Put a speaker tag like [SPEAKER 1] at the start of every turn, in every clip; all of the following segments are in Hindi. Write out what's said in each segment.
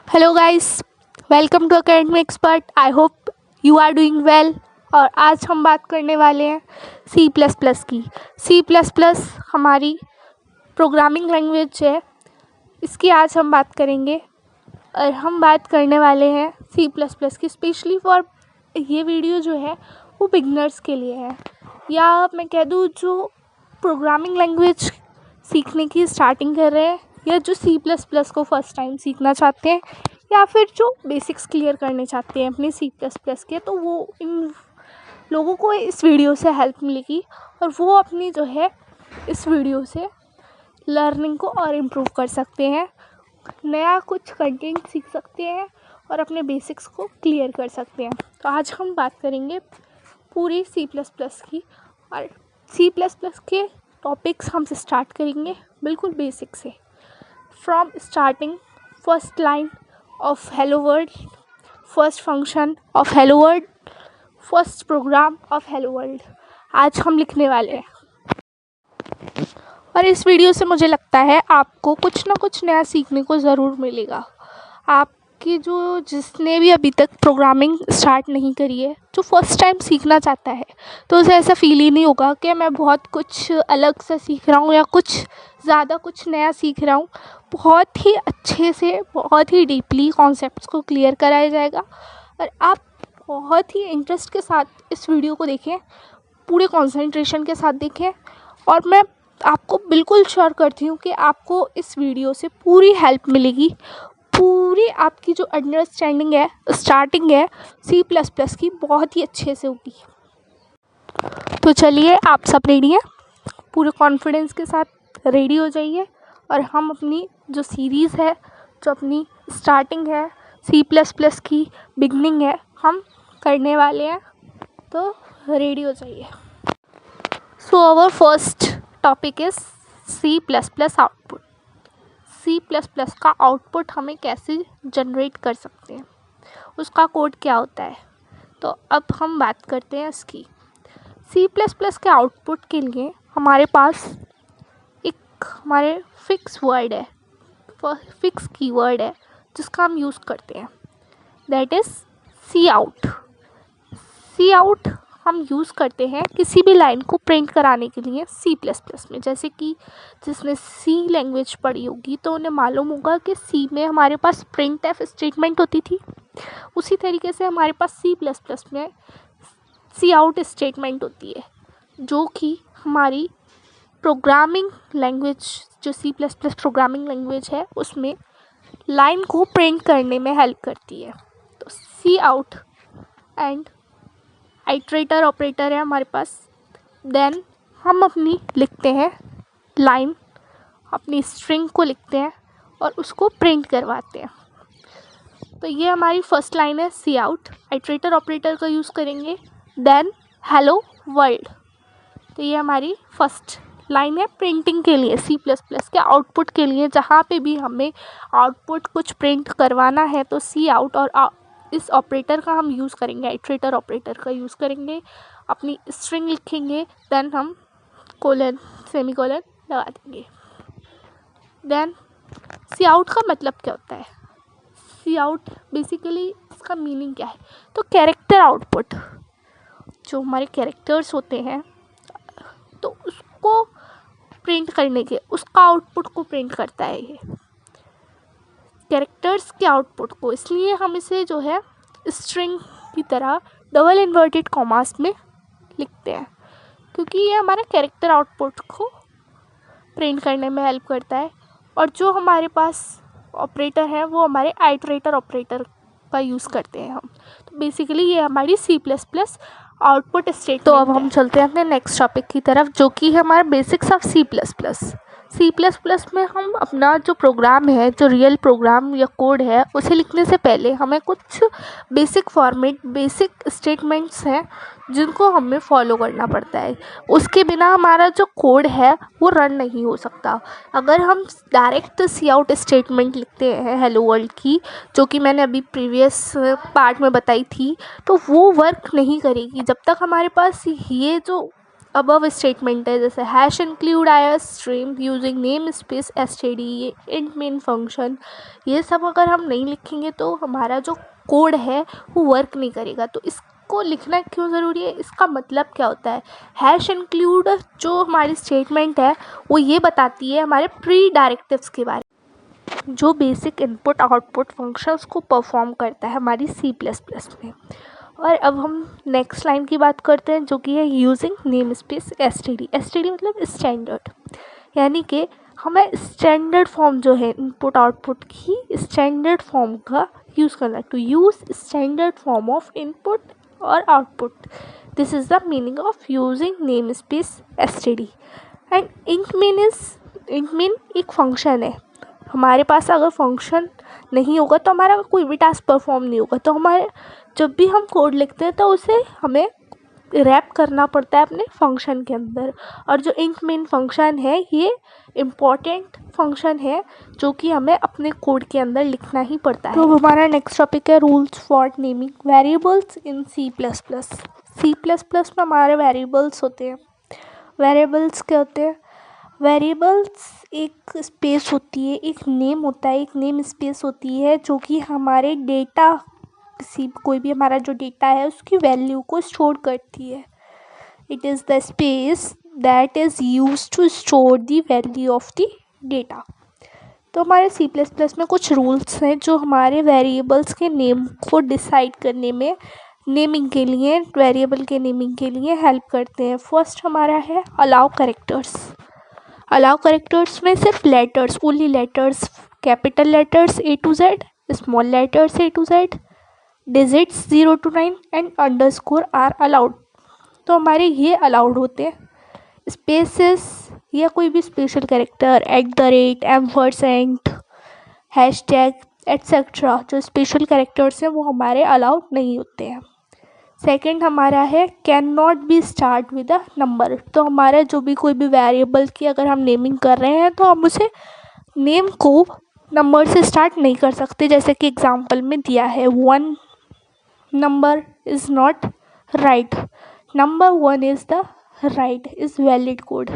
[SPEAKER 1] Hello guys, welcome to academy expert. I hope you are doing well. और आज हम बात करने वाले हैं सी प्लस प्लस की। सी प्लस प्लस हमारी प्रोग्रामिंग लैंग्वेज है, इसकी आज हम बात करेंगे। और हम बात करने वाले हैं सी प्लस प्लस की। स्पेशली फॉर ये वीडियो जो है वो बिगनर्स के लिए है, या मैं कह दूँ जो प्रोग्रामिंग लैंग्वेज सीखने की स्टार्टिंग कर रहे हैं, या जो सी प्लस प्लस को फर्स्ट टाइम सीखना चाहते हैं, या फिर जो बेसिक्स क्लियर करने चाहते हैं अपने सी प्लस प्लस के। तो वो इन लोगों को इस वीडियो से हेल्प मिलेगी और वो अपनी जो है इस वीडियो से लर्निंग को और इम्प्रूव कर सकते हैं, नया कुछ कंटेंट सीख सकते हैं और अपने बेसिक्स को क्लियर कर सकते हैं। तो आज हम बात करेंगे पूरी सी प्लस प्लस की, और सी प्लस प्लस के टॉपिक्स हम स्टार्ट करेंगे बिल्कुल बेसिक से। From starting first line of hello world, first function of hello world, first program of hello world आज हम लिखने वाले हैं। और इस वीडियो से मुझे लगता है आपको कुछ ना कुछ नया सीखने को ज़रूर मिलेगा। आपकी जिसने भी अभी तक प्रोग्रामिंग स्टार्ट नहीं करी है, जो फर्स्ट टाइम सीखना चाहता है, तो उसे ऐसा फील ही नहीं होगा कि मैं बहुत कुछ अलग सा सीख रहा हूँ या कुछ ज़्यादा कुछ नया सीख रहा हूँ। बहुत ही अच्छे से, बहुत ही डीपली कॉन्सेप्ट्स को क्लियर कराया जाएगा और आप बहुत ही इंटरेस्ट के साथ इस वीडियो को देखें, पूरे कंसंट्रेशन के साथ देखें। और मैं आपको बिल्कुल श्योर करती हूँ कि आपको इस वीडियो से पूरी हेल्प मिलेगी। पूरी आपकी जो अंडरस्टैंडिंग है, स्टार्टिंग है सी प्लस प्लस की, बहुत ही अच्छे से होगी। तो चलिए, आप सब रेडी हैं? पूरे कॉन्फिडेंस के साथ रेडी हो जाइए और हम अपनी जो सीरीज़ है, जो अपनी स्टार्टिंग है सी प्लस प्लस की, बिगनिंग है, हम करने वाले हैं। तो रेडी हो जाइए। So our first topic is C plus plus output. C plus plus का आउटपुट हमें कैसे जनरेट कर सकते हैं, उसका कोड क्या होता है। तो अब हम बात करते हैं इसकी। सी प्लस प्लस के आउटपुट के लिए हमारे पास एक हमारे फिक्स वर्ड है, फिक्स कीवर्ड है जिसका हम यूज़ करते हैं, that is C out. C out हम यूज़ करते हैं किसी भी लाइन को प्रिंट कराने के लिए सी प्लस प्लस में। जैसे कि जिसने सी लैंग्वेज पढ़ी होगी तो उन्हें मालूम होगा कि सी में हमारे पास प्रिंट एफ स्टेटमेंट होती थी। उसी तरीके से हमारे पास सी प्लस प्लस में सी आउट स्टेटमेंट होती है, जो कि हमारी प्रोग्रामिंग लैंग्वेज, जो C plus plus programming language है, उसमें लाइन को प्रिंट करने में हेल्प करती है। तो सी आउट एंड आइटरेटर ऑपरेटर है हमारे पास। देन हम अपनी लिखते हैं लाइन, अपनी स्ट्रिंग को लिखते हैं और उसको प्रिंट करवाते हैं। तो ये हमारी फर्स्ट लाइन है सी आउट। आइटरेटर ऑपरेटर का यूज़ करेंगे। देन हेलो वर्ल्ड, तो ये हमारी फर्स्ट लाइन है प्रिंटिंग के लिए, सी प्लस प्लस के आउटपुट के लिए। जहाँ पे भी हमें आउटपुट कुछ प्रिंट करवाना है तो सी आउट और इस ऑपरेटर का हम यूज़ करेंगे, आइटरेटर ऑपरेटर का यूज़ करेंगे, अपनी स्ट्रिंग लिखेंगे, देन हम कोलन सेमीकोलन लगा देंगे। देन सी आउट का मतलब क्या होता है? सी आउट बेसिकली इसका मीनिंग क्या है? तो कैरेक्टर आउटपुट, जो हमारे कैरेक्टर्स होते हैं तो उसको प्रिंट करने के, उसका आउटपुट को प्रिंट करता है ये कैरेक्टर्स के आउटपुट को। इसलिए हम इसे जो है स्ट्रिंग की तरह डबल इन्वर्टेड कॉमास में लिखते हैं, क्योंकि ये हमारे कैरेक्टर आउटपुट को प्रिंट करने में हेल्प करता है। और जो हमारे पास ऑपरेटर है वो हमारे आइटरेटर ऑपरेटर का यूज़ करते हैं हम। तो बेसिकली ये हमारी C plus plus output statement. तो अब हम चलते हैं अपने नेक्स्ट टॉपिक की तरफ, जो कि है हमारा basics of C plus plus. C plus plus में हम अपना जो प्रोग्राम है, जो रियल प्रोग्राम या कोड है, उसे लिखने से पहले हमें कुछ बेसिक फॉर्मेट, बेसिक स्टेटमेंट्स हैं जिनको हमें फॉलो करना पड़ता है। उसके बिना हमारा जो कोड है वो रन नहीं हो सकता। अगर हम डायरेक्ट सी आउट स्टेटमेंट लिखते हैं हेलो वर्ल्ड की, जो कि मैंने अभी प्रीवियस पार्ट में बताई थी, तो वो वर्क नहीं करेगी जब तक हमारे पास ये जो अबव स्टेटमेंट है, जैसे hash include I stream using name space std, ये इंट मेन फंक्शन, ये सब अगर हम नहीं लिखेंगे तो हमारा जो कोड है वो वर्क नहीं करेगा। तो इसको लिखना क्यों ज़रूरी है, इसका मतलब क्या होता है। हैश इंक्लूड जो हमारी स्टेटमेंट है वो ये बताती है हमारे प्री डायरेक्टिव्स के बारे में, जो बेसिक इनपुट आउटपुट फंक्शंस को परफॉर्म करता है हमारी C++ में। और अब हम नेक्स्ट लाइन की बात करते हैं, जो कि है using name space std। std मतलब स्टैंडर्ड, यानी कि हमें स्टैंडर्ड फॉर्म जो है इनपुट आउटपुट की स्टैंडर्ड फॉर्म का यूज़ करना, to use standard form of input और output. This is the meaning of using name space std। And int mean एक फंक्शन है, हमारे पास अगर फंक्शन नहीं होगा तो हमारा कोई भी टास्क परफॉर्म नहीं होगा। तो हमारे जब भी हम कोड लिखते हैं तो उसे हमें रैप करना पड़ता है अपने फंक्शन के अंदर। और जो इंट मेन फंक्शन है ये इम्पॉर्टेंट फंक्शन है जो कि हमें अपने कोड के अंदर लिखना ही पड़ता है। तो हमारा नेक्स्ट टॉपिक है rules for naming variables in C++। C++ में हमारे वेरिएबल्स होते हैं। वेरिएबल्स क्या होते हैं, वेरिएबल्स एक स्पेस होती है, एक नेम होता है, एक नेम स्पेस होती है जो कि हमारे डेटा, कोई भी हमारा जो डेटा है उसकी वैल्यू को स्टोर करती है। It is the space that is use to store the value of the data. तो हमारे C++ में कुछ रूल्स हैं जो हमारे वेरिएबल्स के नेम को डिसाइड करने में, नेमिंग के लिए, वेरिएबल के नेमिंग के लिए हेल्प करते हैं। फर्स्ट हमारा है अलाउ कैरेक्टर्स। अलाउ कैरेक्टर्स में सिर्फ letters, only letters, capital letters A to Z, small letters A to Z, digits 0 to 9 and underscore are allowed. तो हमारे ये अलाउड होते हैं। स्पेसेस या कोई भी special character, @ ampersand, hashtag etcetera, जो स्पेशल कैरेक्टर्स हैं वो हमारे अलाउड नहीं होते हैं। सेकंड हमारा है can not B start with a number. तो हमारा जो भी कोई भी वेरिएबल की अगर हम नेमिंग कर रहे हैं तो हम उसे नेम को नंबर से स्टार्ट नहीं कर सकते, जैसे कि एग्जांपल में दिया है 1 number is not right, number 1 is the right is valid code.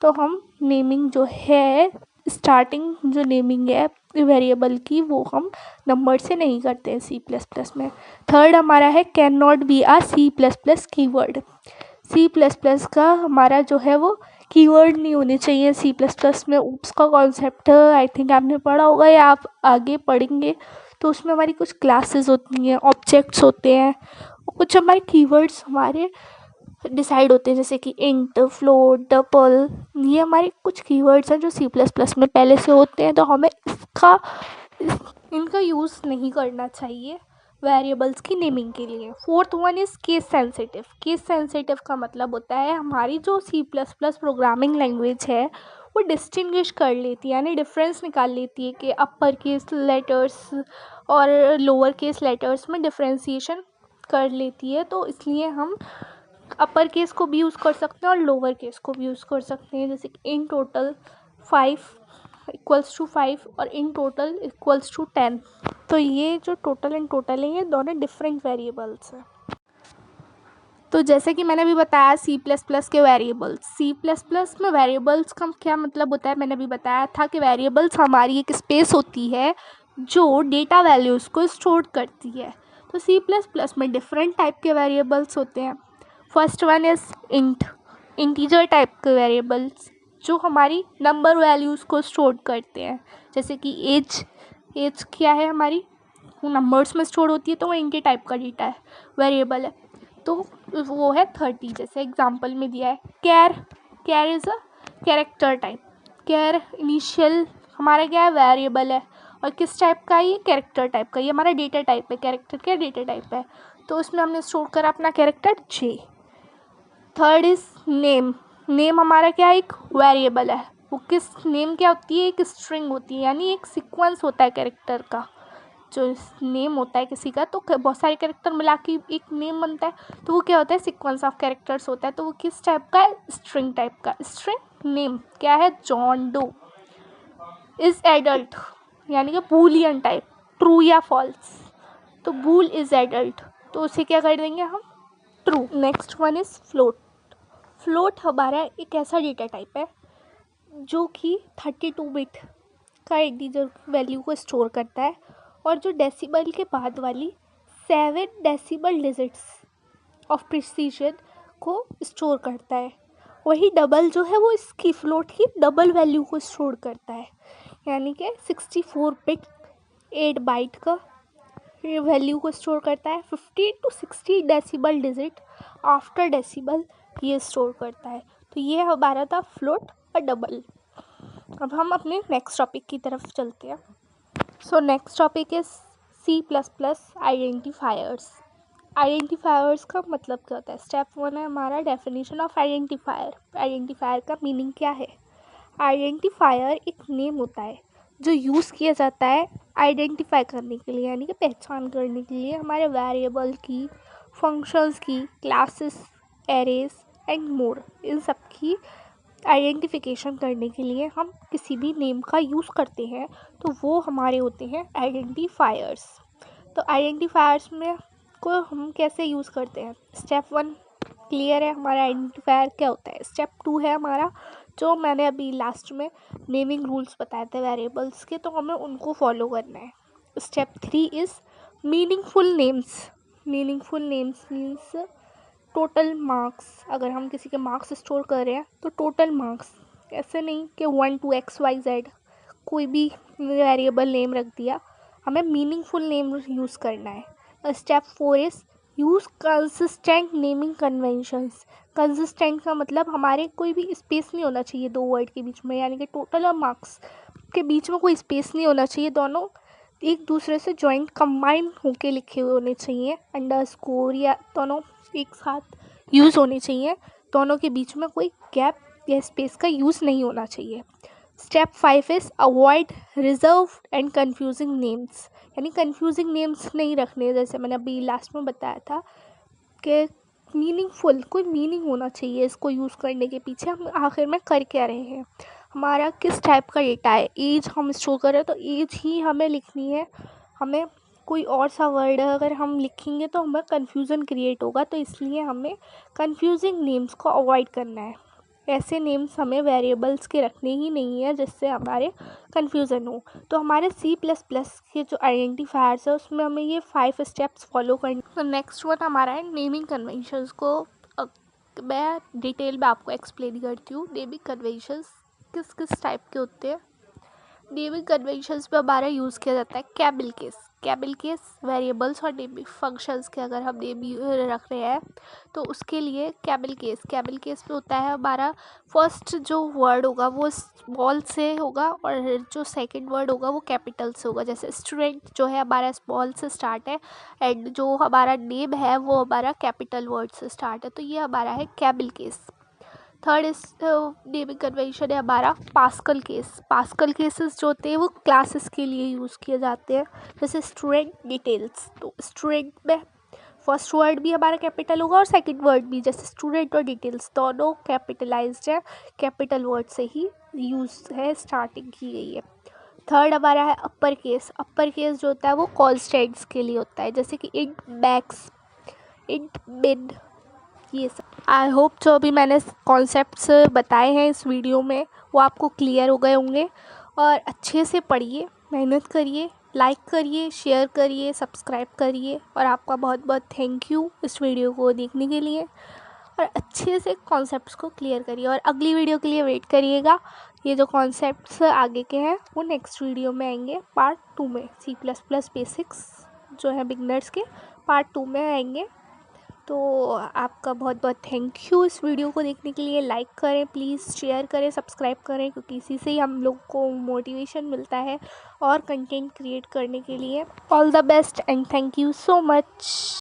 [SPEAKER 1] तो हम नेमिंग जो है, स्टार्टिंग जो नेमिंग है वेरिएबल की, वो हम नंबर से नहीं करते हैं C++ में। थर्ड हमारा है can not be a C++ keyword. C++ का हमारा जो है वो कीवर्ड नहीं होने चाहिए C++ में। ऊप्स का कॉन्सेप्ट आई थिंक आपने पढ़ा होगा या आप आगे पढ़ेंगे, तो उसमें हमारी कुछ क्लासेस होती हैं, ऑब्जेक्ट्स होते हैं, और कुछ हमारे कीवर्ड्स हमारे डिसाइड होते हैं, जैसे कि इंट, फ्लोट, डबल। ये हमारे कुछ कीवर्ड्स हैं जो C++ में पहले से होते हैं, तो हमें इनका यूज़ नहीं करना चाहिए वेरिएबल्स की नेमिंग के लिए। Fourth one is case sensitive. Case sensitive का मतलब होता है हमारी जो C++ प्रोग्रामिंग लैंग्वेज है वो डिस्टिंग्विश कर लेती है, यानी डिफरेंस निकाल लेती है कि अपर केस लेटर्स और लोअर केस लेटर्स में डिफ्रेंसीशन कर लेती है। तो इसलिए हम अपर केस को भी यूज़ कर सकते हैं और लोअर केस को भी यूज़ कर सकते हैं, जैसे कि इन टोटल 5 इक्वल्स टू 5 और इन टोटल इक्वल्स टू 10। तो ये जो टोटल एंड टोटल है ये दोनों डिफरेंट वेरिएबल्स हैं। तो जैसे कि मैंने अभी बताया C++ के वेरिएबल्स, C++ में वेरिएबल्स का क्या मतलब होता है, मैंने अभी बताया था कि वेरिएबल्स हमारी एक स्पेस होती है जो डेटा वैल्यूज़ को स्टोर करती है। तो C++ में डिफरेंट टाइप के वेरिएबल्स होते हैं। First one is int, integer type के वेरिएबल्स जो हमारी नंबर वैल्यूज़ को स्टोर करते हैं, जैसे कि एज क्या है हमारी, वो नंबर्स में स्टोर होती है, तो वो इंटी टाइप का डेटा है, वेरिएबल है, तो वो है 30, जैसे एग्जांपल में दिया है। Char is a character type. Char initial हमारा क्या है, वेरिएबल है, और किस टाइप का, ये कैरेक्टर टाइप का, ये हमारा डेटा टाइप है। कैरेक्टर क्या डेटा टाइप है, तो उसमें हमने स्टोर करा अपना character J। Third is name. Name हमारा क्या है, एक वेरिएबल है। वो किस नेम क्या होती है, एक स्ट्रिंग होती है, यानी एक सीक्वेंस होता है कैरेक्टर का। जो नेम होता है किसी का, तो बहुत सारे कैरेक्टर मिला के एक नेम बनता है, तो वो क्या होता है, सीक्वेंस ऑफ कैरेक्टर्स होता है। तो वो किस टाइप का है, स्ट्रिंग टाइप का। स्ट्रिंग नेम क्या है, जॉन डो। इज़ एडल्ट यानी कि बूलियन टाइप, ट्रू या फॉल्स, तो बूल इज़ एडल्ट, तो उसे क्या कर देंगे हम, true. Next one is float. Float हमारा एक ऐसा डेटा टाइप है जो कि 32 बिट का इंटीजर वैल्यू को स्टोर करता है और जो डेसिबल के बाद वाली 7 डेसिबल डिजिट्स ऑफ प्रिसीजन को स्टोर करता है। वही डबल जो है वो इसकी फ्लोट की डबल वैल्यू को स्टोर करता है, यानी कि 64 बिट 8 बाइट का ये वैल्यू को स्टोर करता है। 50 to 60 decibel digit after decibel ये स्टोर करता है। तो ये हमारा था फ्लोट और डबल। अब हम अपने नेक्स्ट टॉपिक की तरफ चलते हैं। So next topic is C++ identifiers. Identifiers का मतलब क्या होता है? स्टेप 1 है हमारा डेफिनेशन ऑफ आइडेंटिफायर। आइडेंटिफायर का मीनिंग क्या है? आइडेंटिफायर एक नेम होता है जो यूज़ किया जाता है आइडेंटिफाई करने के लिए, यानी कि पहचान करने के लिए हमारे वेरिएबल की, फंक्शंस की, क्लासेस, एरेज एंड मोर, इन सब की आइडेंटिफिकेशन करने के लिए हम किसी भी नेम का यूज़ करते हैं, तो वो हमारे होते हैं आइडेंटिफायर्स। तो आइडेंटिफायर्स में को हम कैसे यूज़ करते हैं? स्टेप 1 क्लियर है हमारा आइडेंटिफायर क्या होता है। स्टेप 2 है हमारा, जो मैंने अभी लास्ट में नेमिंग रूल्स बताए थे वेरिएबल्स के, तो हमें उनको फॉलो करना है। Step 3 is meaningful names. Meaningful names means total marks. अगर हम किसी के मार्क्स स्टोर कर रहे हैं तो टोटल मार्क्स, ऐसे नहीं कि 1 to XYZ कोई भी वेरिएबल नेम रख दिया, हमें मीनिंगफुल नेम यूज़ करना है। Step 4 is use consistent naming conventions. Consistent का मतलब हमारे कोई भी स्पेस नहीं होना चाहिए दो वर्ड के बीच में, यानी कि टोटल और मार्क्स के बीच में कोई स्पेस नहीं होना चाहिए, दोनों एक दूसरे से जॉइंट कंबाइन होके लिखे हुए होने चाहिए। अंडरस्कोर या दोनों एक साथ यूज़ होने चाहिए, दोनों के बीच में कोई गैप या स्पेस का यूज़ नहीं होना चाहिए। Step 5 is avoid reserve and confusing names, यानी कन्फ्यूजिंग नेम्स नहीं रखने। जैसे मैंने अभी लास्ट में बताया था कि मीनिंगफुल, कोई मीनिंग होना चाहिए इसको यूज़ करने के पीछे, हम आखिर में कर क्या रहे हैं, हमारा किस टाइप का डेटा है। एज हम स्टोर कर रहे हैं तो एज ही हमें लिखनी है, हमें कोई और सा वर्ड अगर हम लिखेंगे तो हमें कन्फ्यूज़न क्रिएट होगा, तो इसलिए हमें कन्फ्यूजिंग नेम्स को अवॉइड करना है। ऐसे नेम्स हमें वेरिएबल्स के रखने ही नहीं है जिससे हमारे कन्फ्यूज़न हो। तो हमारे C++ के जो आइडेंटिफायर्स है उसमें हमें ये 5 स्टेप्स फॉलो करने। तो नेक्स्ट वन हमारा है नेमिंग कन्वेंशंस को मैं डिटेल में आपको एक्सप्लेन करती हूँ। नेमिंग कन्वेंशंस किस किस टाइप के होते हैं। नेमिंग कन्वेंशंस में हमारा यूज़ किया जाता है कैबिल केस। कैबिल केस वेरिएबल्स और नेमिंग फंक्शंस के अगर हम नेम रख रहे हैं तो उसके लिए कैबिल केस में होता है हमारा फर्स्ट जो वर्ड होगा वो स्मॉल से होगा और जो सेकंड वर्ड होगा वो कैपिटल से होगा। जैसे स्टूडेंट जो है हमारा स्मॉल से स्टार्ट है एंड जो हमारा नेम है वो हमारा कैपिटल वर्ड से स्टार्ट है, तो ये हमारा है कैबिल केस। थर्ड इस नेमिंग कन्वेंशन है हमारा पास्कल केस। पास्कल केसेस जो होते हैं वो क्लासेस के लिए यूज़ किए जाते हैं, जैसे स्टूडेंट डिटेल्स। तो स्टूडेंट में फर्स्ट वर्ड भी हमारा कैपिटल होगा और सेकंड वर्ड भी, जैसे स्टूडेंट और डिटेल्स दोनों कैपिटलाइज्ड है, कैपिटल वर्ड से ही यूज़ है, स्टार्टिंग की गई है। थर्ड हमारा है अपर केस। अपर केस जो होता है वो कॉन्स्टेंट्स के लिए होता है, जैसे कि इंट मैक्स, इंट मिन, ये सब। आई होप जो अभी मैंने कॉन्सेप्ट्स बताए हैं इस वीडियो में वो आपको क्लियर हो गए होंगे। और अच्छे से पढ़िए, मेहनत करिए, लाइक करिए, शेयर करिए, सब्सक्राइब करिए। और आपका बहुत बहुत थैंक यू इस वीडियो को देखने के लिए, और अच्छे से कॉन्सेप्ट्स को क्लियर करिए। और अगली वीडियो के लिए वेट करिएगा। ये जो कॉन्सेप्ट्स आगे के हैं वो नेक्स्ट वीडियो में आएंगे पार्ट 2 में। C++ बेसिक्स जो है बिगनर्स के पार्ट 2 में आएंगे। तो आपका बहुत बहुत थैंक यू इस वीडियो को देखने के लिए। लाइक करें प्लीज़, शेयर करें, सब्सक्राइब करें, क्योंकि इसी से ही हम लोग को मोटिवेशन मिलता है और कंटेंट क्रिएट करने के लिए। All the best and thank you so much.